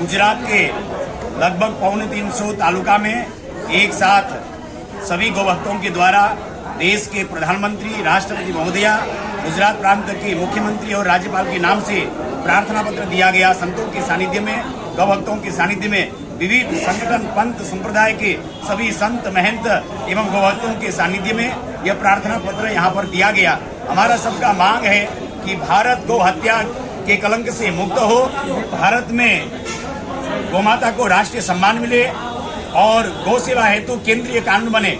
गुजरात के लगभग 350 तालुका में एक साथ सभी गौभक्तों के द्वारा देश के प्रधानमंत्री राष्ट्रपति महोदया, गुजरात प्रांत के मुख्यमंत्री और राज्यपाल के नाम से प्रार्थना पत्र दिया गया। संतों के सानिध्य में, गौभक्तों के सानिध्य में, विविध संगठन पंथ संप्रदाय के सभी संत महंत एवं गौभक्तों के सानिध्य में यह प्रार्थना पत्र यहाँ पर दिया गया। हमारा सबका मांग है कि भारत गौ हत्या के कलंक से मुक्त हो, भारत में गौमाता को राष्ट्रीय सम्मान मिले और गौ सेवा हेतु केंद्रीय कानून बने।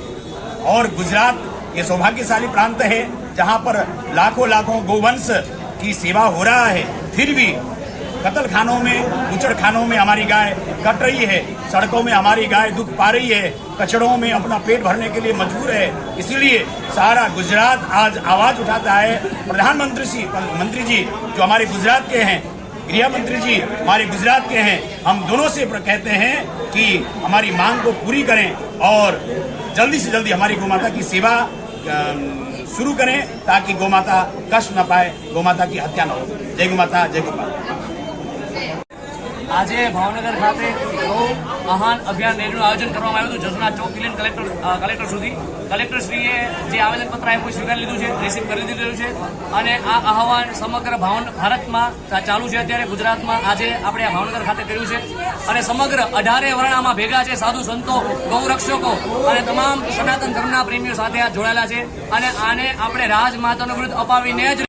और गुजरात ये सौभाग्यशाली प्रांत है जहाँ पर लाखों गोवंश की सेवा हो रहा है, फिर भी कत्ल खानों में, बूचड़ खानों में हमारी गाय कट रही है, सड़कों में हमारी गाय दुख पा रही है, कचड़ों में अपना पेट भरने के लिए मजबूर है। इसलिए सारा गुजरात आज आवाज उठाता है। प्रधानमंत्री जी जो हमारे गुजरात के हैं, गृह मंत्री जी हमारे गुजरात के हैं, हम दोनों से कहते हैं कि हमारी मांग को पूरी करें और जल्दी से जल्दी हमारी गौमाता की सेवा शुरू करें ताकि गौमाता कष्ट न पाए, गौमाता की हत्या न हो। जय गौमाता, जय गोपाल। आज भावनगर खाते गौ आहान अभियान રેલીનું આયોજન કરવામાં આવ્યું હતું। જસના ચોકથી લઈને કલેક્ટર સુધી કલેક્ટરશ્રીએ જે આવેદનપત્ર આપ્યું સ્વીકારી લીધું છે, રિસીવ કરી લીધેલું છે અને આ આહવાન સમગ્ર ભારતમાં ચાલુ છે। અત્યારે ગુજરાતમાં આજે આપણે આ ભાવનગર ખાતે કર્યું છે અને સમગ્ર 18 વર્ણામાં ભેગા છે સાધુ સંતો, ગૌરક્ષકો અને તમામ સનાતન ધર્મના પ્રેમીઓ સાથે આ જોડાયેલા છે અને આને આપણે રાજમાતાનો વિરુદ્ધ અપાવીને જ